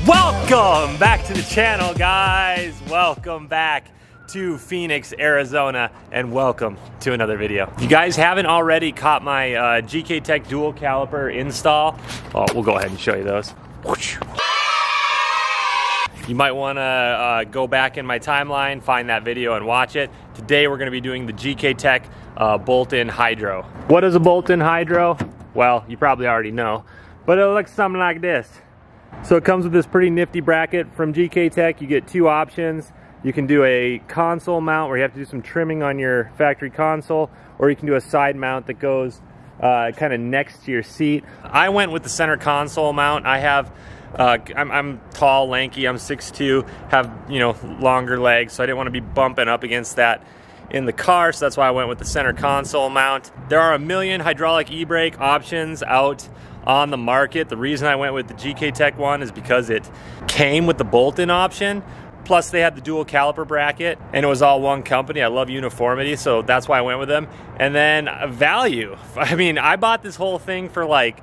Welcome back to the channel, guys. Welcome back to Phoenix, Arizona, and welcome to another video. If you guys haven't already caught my Gktech dual caliper install, well, we'll go ahead and show you those. You might want to go back in my timeline, find that video and watch it. Today we're going to be doing the Gktech bolt-in hydro. What is a bolt-in hydro? Well, you probably already know, but it looks something like this. So it comes with this pretty nifty bracket from Gktech. You get two options. You can do a console mount where you have to do some trimming on your factory console, or you can do a side mount that goes kind of next to your seat. I went with the center console mount. I have I'm tall, lanky, I'm 6'2", have, you know, longer legs, so I didn't want to be bumping up against that in the car, so that's why I went with the center console mount. There are a million hydraulic e-brake options out on the market. The reason I went with the Gktech one is because it came with the bolt-in option, plus they had the dual caliper bracket, and it was all one company. I love uniformity, so that's why I went with them. And then value. I mean, I bought this whole thing for like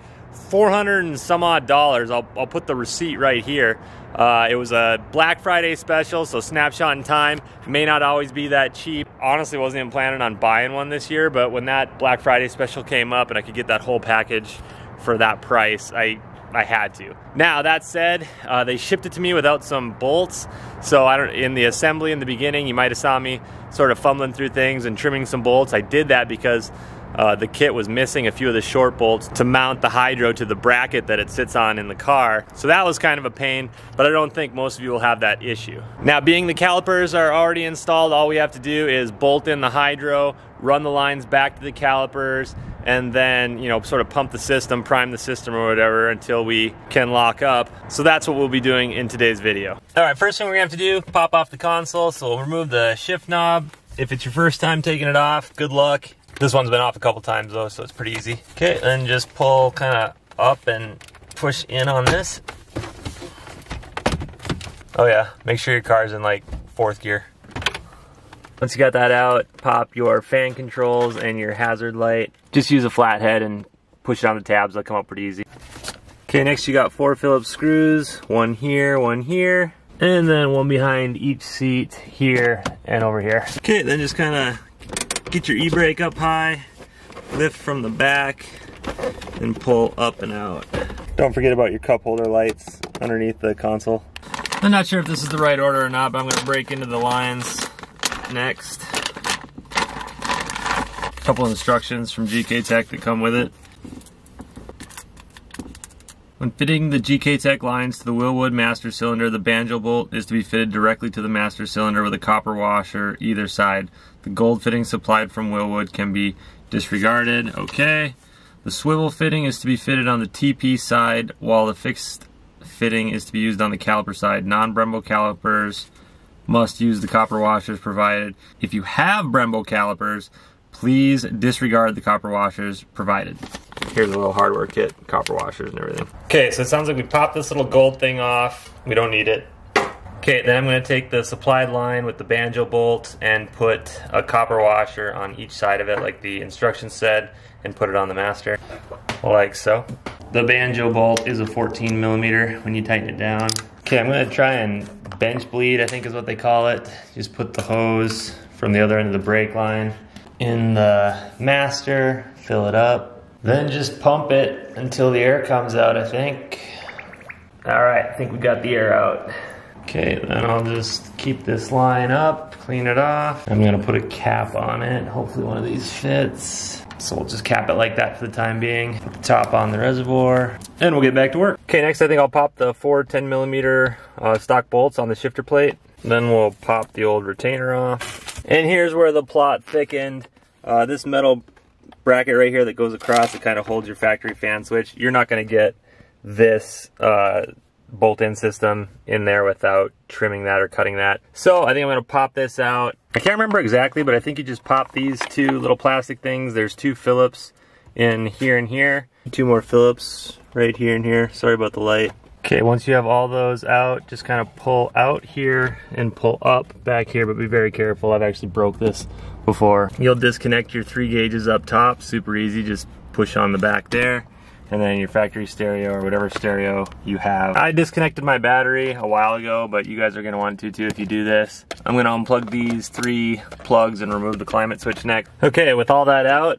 $400 and some odd. I'll put the receipt right here. It was a Black Friday special, so snapshot in time. May not always be that cheap. Honestly, wasn't even planning on buying one this year, but when that Black Friday special came up and I could get that whole package for that price, I had to. Now that said, they shipped it to me without some bolts, so in the assembly in the beginning, you might have saw me sort of fumbling through things and trimming some bolts. I did that because the kit was missing a few of the short bolts to mount the hydro to the bracket that it sits on in the car. So that was kind of a pain, but I don't think most of you will have that issue. Now, being the calipers are already installed, all we have to do is bolt in the hydro, run the lines back to the calipers, and then, you know, sort of pump the system, prime the system or whatever until we can lock up. So that's what we'll be doing in today's video. All right, first thing we're gonna have to do, pop off the console. So we'll remove the shift knob. If it's your first time taking it off, good luck. This one's been off a couple times though, so it's pretty easy. Okay, then just pull kind of up and push in on this. Oh yeah, make sure your car's in like 4th gear. Once you got that out, pop your fan controls and your hazard light. Just use a flathead and push it on the tabs, they'll come up pretty easy. Okay, next you got 4 Phillips screws, one here, and then one behind each seat here and over here. Okay, then just kind of get your e-brake up high, lift from the back, and pull up and out. Don't forget about your cup holder lights underneath the console. I'm not sure if this is the right order or not, but I'm gonna break into the lines next. A couple instructions from Gktech that come with it. When fitting the Gktech lines to the Willwood master cylinder, the banjo bolt is to be fitted directly to the master cylinder with a copper washer either side. The gold fitting supplied from Willwood can be disregarded. Okay. The swivel fitting is to be fitted on the TP side, while the fixed fitting is to be used on the caliper side. Non-Brembo calipers must use the copper washers provided. If you have Brembo calipers, please disregard the copper washers provided. Here's a little hardware kit, copper washers and everything. Okay, so it sounds like we popped this little gold thing off. We don't need it. Okay, then I'm going to take the supplied line with the banjo bolt and put a copper washer on each side of it like the instructions said, and put it on the master, like so. The banjo bolt is a 14mm when you tighten it down. Okay, I'm going to try and bench bleed, I think is what they call it. Just put the hose from the other end of the brake line in the master, fill it up, then just pump it until the air comes out, I think. All right, I think we got the air out. Okay, then I'll just keep this line up, clean it off. I'm gonna put a cap on it. Hopefully one of these fits. So we'll just cap it like that for the time being. Put the top on the reservoir, and we'll get back to work. Okay, next I think I'll pop the 4 10mm stock bolts on the shifter plate. Then we'll pop the old retainer off. And here's where the plot thickened. This metal bracket right here that goes across, it kind of holds your factory fan switch. You're not going to get this bolt-in system in there without trimming that or cutting that. So I think I'm going to pop this out. I can't remember exactly, but I think you just pop these two little plastic things. There's 2 Phillips in here and here. 2 more Phillips right here and here. Sorry about the light. Okay, once you have all those out, just kind of pull out here and pull up back here, but be very careful. I've actually broke this before. You'll disconnect your 3 gauges up top, super easy, just push on the back there, and then your factory stereo or whatever stereo you have. I disconnected my battery a while ago, but you guys are gonna want to too if you do this. I'm gonna unplug these 3 plugs and remove the climate switch neck. Okay, with all that out,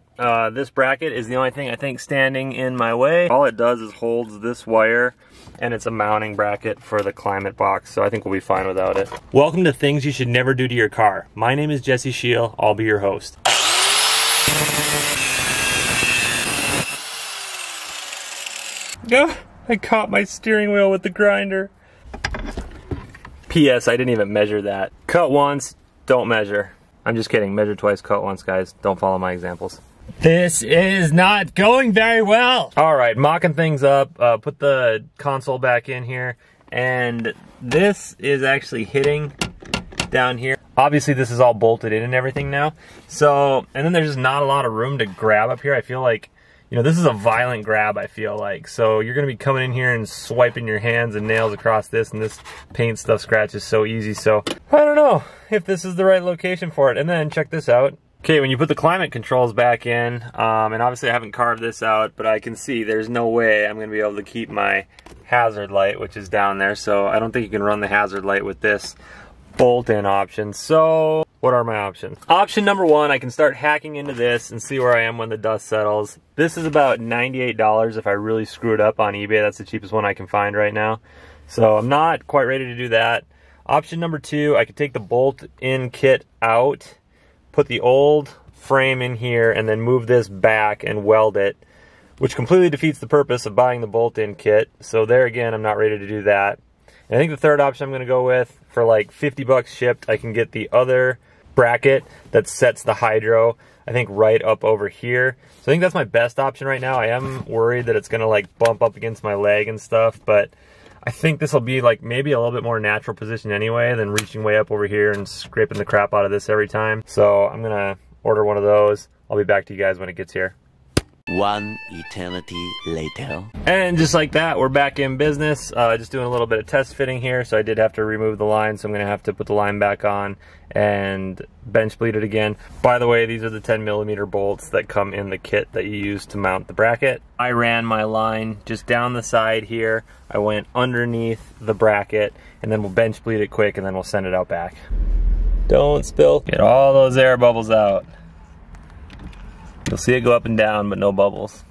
this bracket is the only thing I think standing in my way. All it does is holds this wire, and it's a mounting bracket for the climate box, so I think we'll be fine without it. Welcome to Things You Should Never Do to Your Car. My name is Jesse Scheel, I'll be your host. I caught my steering wheel with the grinder. P.S. I didn't even measure that. Cut once, don't measure. I'm just kidding, measure twice, cut once, guys. Don't follow my examples. This is not going very well. All right, mocking things up, put the console back in here, and this is actually hitting down here. Obviously this is all bolted in and everything now. So, and then there's just not a lot of room to grab up here. I feel like, you know, this is a violent grab, I feel like. So you're gonna be coming in here and swiping your hands and nails across this, and this paint stuff scratches so easy. So I don't know if this is the right location for it. And then check this out. Okay, when you put the climate controls back in, and obviously I haven't carved this out, but I can see there's no way I'm gonna be able to keep my hazard light, which is down there. So I don't think you can run the hazard light with this bolt-in option. So what are my options? Option number 1, I can start hacking into this and see where I am when the dust settles. This is about $98 if I really screw it up on eBay. That's the cheapest one I can find right now. So I'm not quite ready to do that. Option number 2, I could take the bolt-in kit out, put the old frame in here, and then move this back and weld it, which completely defeats the purpose of buying the bolt-in kit. So there again, I'm not ready to do that. And I think the third option I'm going to go with, for like 50 bucks shipped, I can get the other bracket that sets the hydro, I think right up over here. So I think that's my best option right now. I am worried that it's going to like bump up against my leg and stuff, but I think this will be like maybe a little bit more natural position anyway than reaching way up over here and scraping the crap out of this every time. So I'm going to order one of those. I'll be back to you guys when it gets here. One eternity later. And just like that, we're back in business. Just doing a little bit of test fitting here, so I did have to remove the line, so I'm going to have to put the line back on and bench bleed it again. By the way, these are the 10mm bolts that come in the kit that you use to mount the bracket. I ran my line just down the side here. I went underneath the bracket, and then we'll bench bleed it quick, and then we'll send it out back. Don't spill. Get all those air bubbles out. You'll see it go up and down, but no bubbles.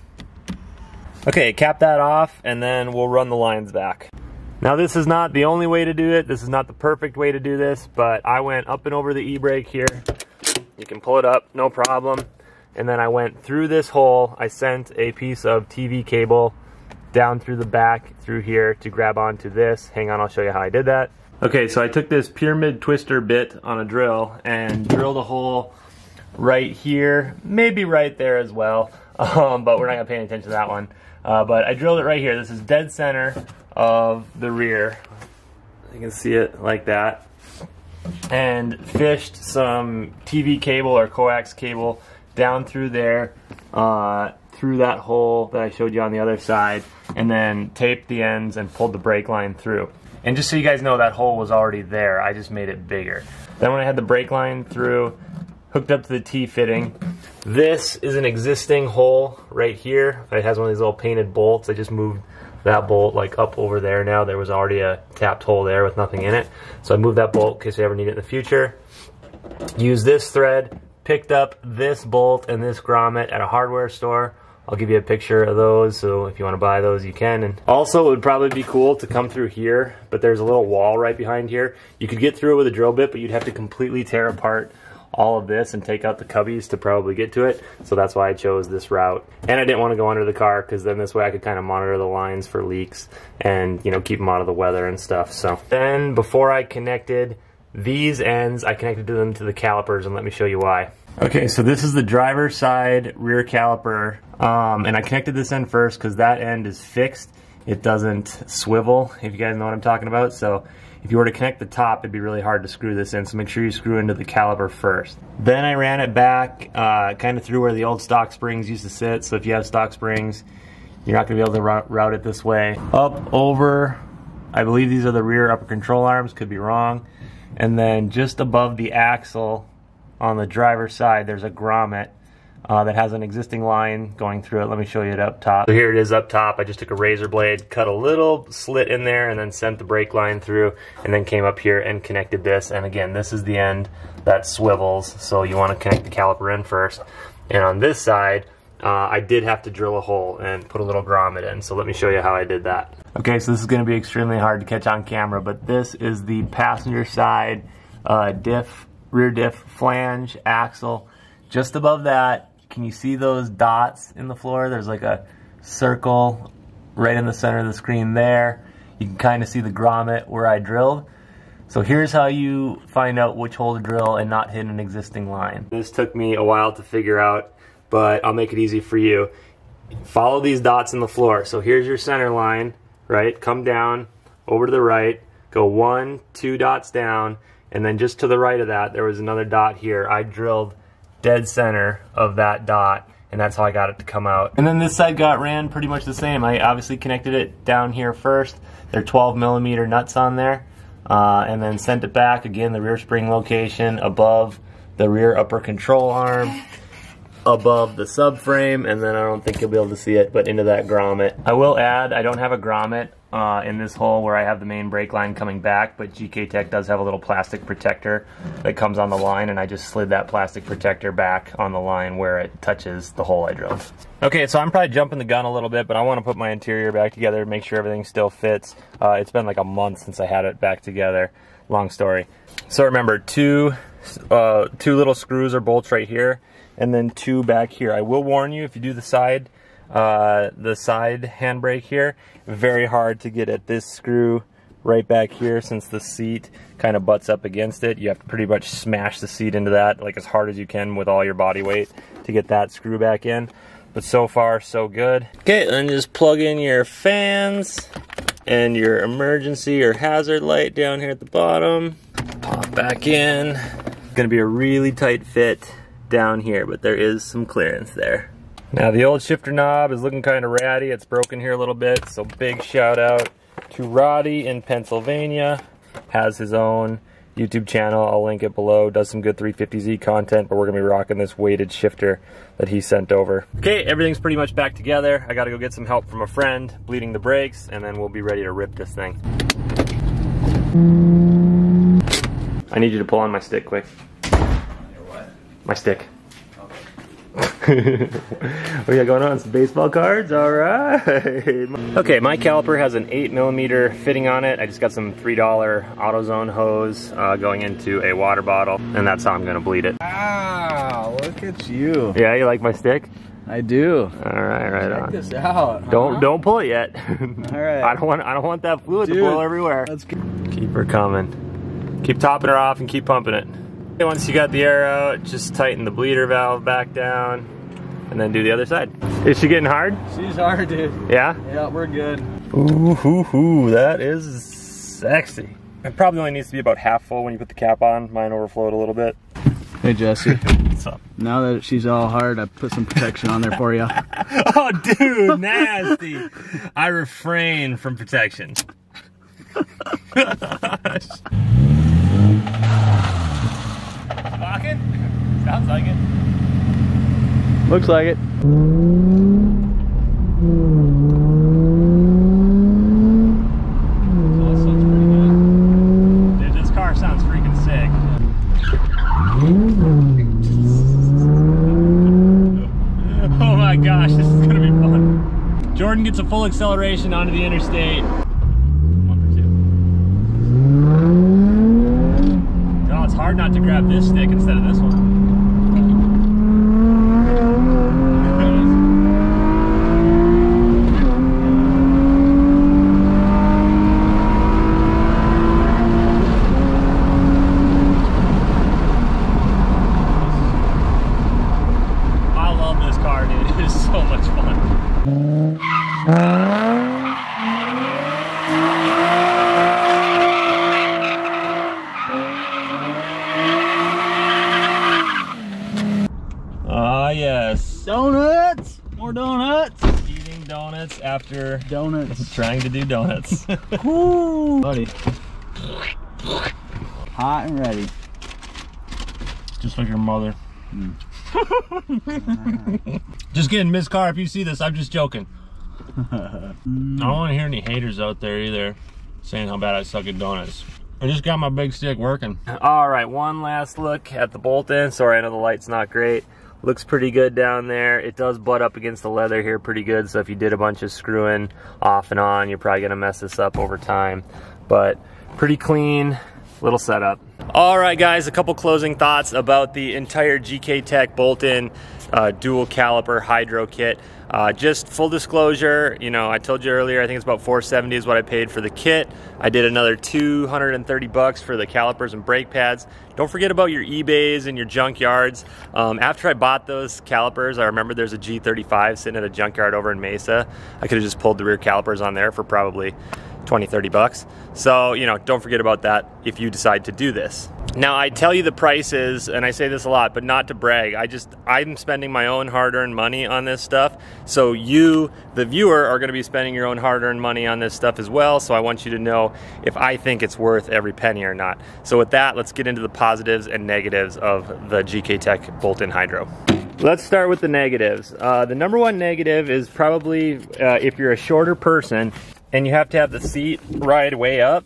Okay, cap that off, and then we'll run the lines back. Now this is not the only way to do it. This is not the perfect way to do this, but I went up and over the e-brake here. You can pull it up, no problem. And then I went through this hole. I sent a piece of TV cable down through the back through here to grab onto this. Hang on, I'll show you how I did that. Okay, so I took this pyramid twister bit on a drill and drilled a hole right here, maybe right there as well, but we're not gonna pay any attention to that one. But I drilled it right here. This is dead center of the rear. You can see it like that. And fished some TV cable or coax cable down through there, through that hole that I showed you on the other side, and then taped the ends and pulled the brake line through. And just so you guys know, that hole was already there. I just made it bigger. Then when I had the brake line through, hooked up to the T-fitting. This is an existing hole right here. It has one of these little painted bolts. I just moved that bolt like up over there now. There was already a tapped hole there with nothing in it. So I moved that bolt in case I ever need it in the future. Used this thread, picked up this bolt and this grommet at a hardware store. I'll give you a picture of those, so if you want to buy those, you can. And also, it would probably be cool to come through here, but there's a little wall right behind here. You could get through it with a drill bit, but you'd have to completely tear apart all of this and take out the cubbies to probably get to it. So that's why I chose this route. And I didn't want to go under the car, because then this way I could kind of monitor the lines for leaks and, you know, keep them out of the weather and stuff. So then before I connected These ends, I connected them to the calipers, and let me show you why. Okay, so this is the driver's side rear caliper, and I connected this end first because that end is fixed. It doesn't swivel, if you guys know what I'm talking about. So if you were to connect the top, it'd be really hard to screw this in, so make sure you screw into the caliper first. Then I ran it back kind of through where the old stock springs used to sit, so if you have stock springs, you're not going to be able to route it this way. Up, over, I believe these are the rear upper control arms, could be wrong. And then just above the axle on the driver's side, there's a grommet that has an existing line going through it. Let me show you it up top. So here it is up top. I just took a razor blade, cut a little slit in there, and then sent the brake line through, and then came up here and connected this. And again, this is the end that swivels, so you want to connect the caliper in first. And on this side, I did have to drill a hole and put a little grommet in, so let me show you how I did that. Okay, so this is going to be extremely hard to catch on camera, but this is the passenger side diff, rear diff flange axle. Just above that, can you see those dots in the floor? There's like a circle right in the center of the screen there. You can kind of see the grommet where I drilled. So here's how you find out which hole to drill and not hit an existing line. This took me a while to figure out, but I'll make it easy for you. Follow these dots in the floor. So here's your center line, right? Come down, over to the right, go 1, 2 dots down, and then just to the right of that, there was another dot here. I drilled dead center of that dot, and that's how I got it to come out. And then this side ran pretty much the same. I obviously connected it down here first. They're 12mm nuts on there, and then sent it back, again, the rear spring location above the rear upper control arm, above the subframe, and then I don't think you'll be able to see it, but into that grommet. I will add, I don't have a grommet in this hole where I have the main brake line coming back, but Gktech does have a little plastic protector that comes on the line, and I just slid that plastic protector back on the line where it touches the hole I drilled. Okay, so I'm probably jumping the gun a little bit, but I want to put my interior back together, make sure everything still fits. It's been like a month since I had it back together. Long story. So remember, two little screws or bolts right here, and then 2 back here. I will warn you, if you do the side handbrake here, very hard to get at this screw right back here, since the seat kind of butts up against it. You have to pretty much smash the seat into that like as hard as you can with all your body weight to get that screw back in. But so far, so good. Okay, then just plug in your fans and your emergency or hazard light down here at the bottom. Pop back in. It's gonna be a really tight fit down here, but there is some clearance there. Now the old shifter knob is looking kind of ratty. It's broken here a little bit, so big shout out to Radi in Pennsylvania. Has his own YouTube channel, I'll link it below. Does some good 350Z content, but we're gonna be rocking this weighted shifter that he sent over. Okay, everything's pretty much back together. I gotta go get some help from a friend, bleeding the brakes, and then we'll be ready to rip this thing. I need you to pull on my stick quick. Your what? My stick. What do you got going on? Some baseball cards? Alright. Okay, my caliper has an 8mm fitting on it. I just got some $3 AutoZone hose going into a water bottle, and that's how I'm going to bleed it. Wow, look at you. Yeah, you like my stick? I do. Alright, right on. Check this out. Don't pull it yet. Alright. I don't want that fluid to blow everywhere. Let's go. Keep her coming. Keep topping her off and keep pumping it. Once you got the air out, just tighten the bleeder valve back down and then do the other side. Is she getting hard? She's hard, dude. Yeah? Yeah, we're good. Ooh, that is sexy. It probably only needs to be about half full when you put the cap on. Mine overflowed a little bit. Hey, Jesse. What's up? Now that she's all hard, I put some protection on there for you. Oh, dude, nasty. I refrain from protection. Walking? Sounds like it. Looks like it. Oh, this sounds pretty good. Dude, this car sounds freaking sick. Oh my gosh, this is gonna be fun. Jordan gets a full acceleration onto the interstate. Oh, it's hard not to grab this stick instead of this one. yes. Donuts! More donuts! Eating donuts after Donuts. trying to do donuts. Woo! Buddy. Hot and ready. Just like your mother. Just kidding, Miss Carr, if you see this, I'm just joking. I don't want to hear any haters out there either saying how bad I suck at donuts. I just got my big stick working. All right, one last look at the bolt end. Sorry, I know the light's not great. Looks pretty good down there. It does butt up against the leather here pretty good, so if you did a bunch of screwing off and on, you're probably gonna mess this up over time. But pretty clean little setup. All right, guys, a couple closing thoughts about the entire Gktech bolt-in dual caliper hydro kit. Just full disclosure, you know, I told you earlier, I think it's about $470 is what I paid for the kit. I did another $230 for the calipers and brake pads. Don't forget about your eBays and your junkyards. After I bought those calipers, I remember there's a G35 sitting at a junkyard over in Mesa. I could have just pulled the rear calipers on there for probably 20, 30 bucks. So, you know, don't forget about that if you decide to do this. Now, I tell you the prices, and I say this a lot, but not to brag. I'm spending my own hard-earned money on this stuff. So you, the viewer, are gonna be spending your own hard-earned money on this stuff as well. So I want you to know if I think it's worth every penny or not. So with that, let's get into the positives and negatives of the Gktech bolt-in hydro. Let's start with the negatives. The number one negative is probably if you're a shorter person and you have to have the seat right way up,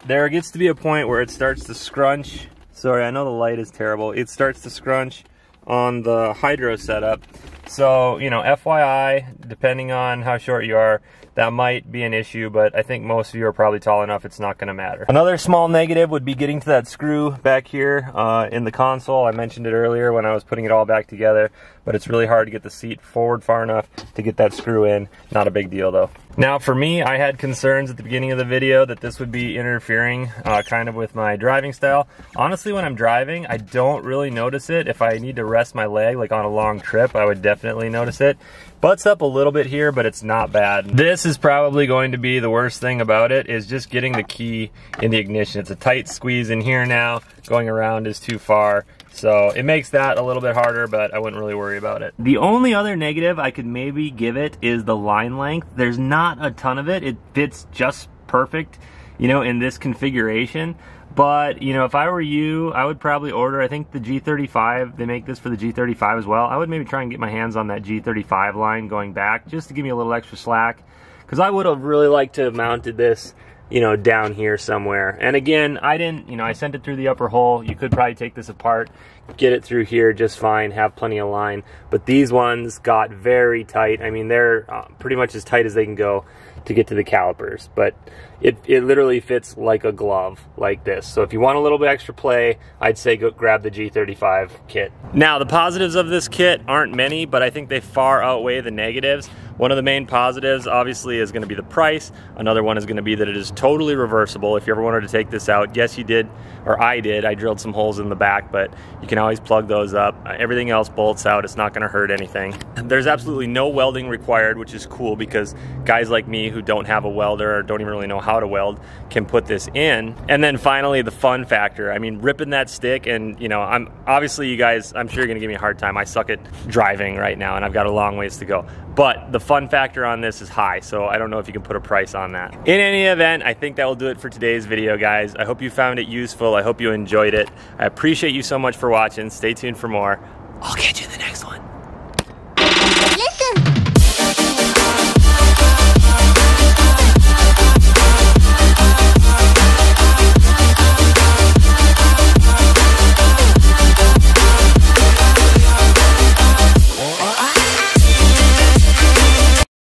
there gets to be a point where it starts to scrunch. Sorry, I know the light is terrible. It starts to scrunch on the hydro setup. So, you know, FYI, depending on how short you are, that might be an issue, but I think most of you are probably tall enough it's not gonna matter. Another small negative would be getting to that screw back here in the console. I mentioned it earlier when I was putting it all back together, but it's really hard to get the seat forward far enough to get that screw in. Not a big deal though. Now for me, I had concerns at the beginning of the video that this would be interfering kind of with my driving style. Honestly, when I'm driving, I don't really notice it. If I need to rest my leg, like on a long trip, I would definitely notice it. Butts up a little bit here, but it's not bad. This is probably going to be the worst thing about it, is just getting the key in the ignition. It's a tight squeeze in here now. Going around is too far. So it makes that a little bit harder, but I wouldn't really worry about it. The only other negative I could maybe give it is the line length. There's not a ton of it. It fits just perfect, you know, in this configuration. But, you know, if I were you, I would probably order, I think the G35, they make this for the G35 as well. I would maybe try and get my hands on that G35 line going back, just to give me a little extra slack. Because I would have really liked to have mounted this, you know, down here somewhere. And again, I didn't, you know, I sent it through the upper hole. You could probably take this apart, get it through here just fine, have plenty of line. But these ones got very tight. I mean, they're pretty much as tight as they can go to get to the calipers. But it literally fits like a glove, like this. So if you want a little bit extra play, I'd say go grab the G35 kit. Now, the positives of this kit aren't many, but I think they far outweigh the negatives. One of the main positives, obviously, is going to be the price. Another one is going to be that it is totally reversible. If you ever wanted to take this out, yes, you did, or I did. I drilled some holes in the back, but you can always plug those up. Everything else bolts out. It's not going to hurt anything. There's absolutely no welding required, which is cool because guys like me who don't have a welder or don't even really know how to weld can put this in. And then finally, the fun factor. I mean, ripping that stick, and you know, I'm obviously, you guys, I'm sure you're going to give me a hard time. I suck at driving right now, and I've got a long ways to go. But the fun factor on this is high, so I don't know if you can put a price on that. In any event, I think that will do it for today's video, guys. I hope you found it useful. I hope you enjoyed it. I appreciate you so much for watching. Stay tuned for more. I'll catch you in the next one.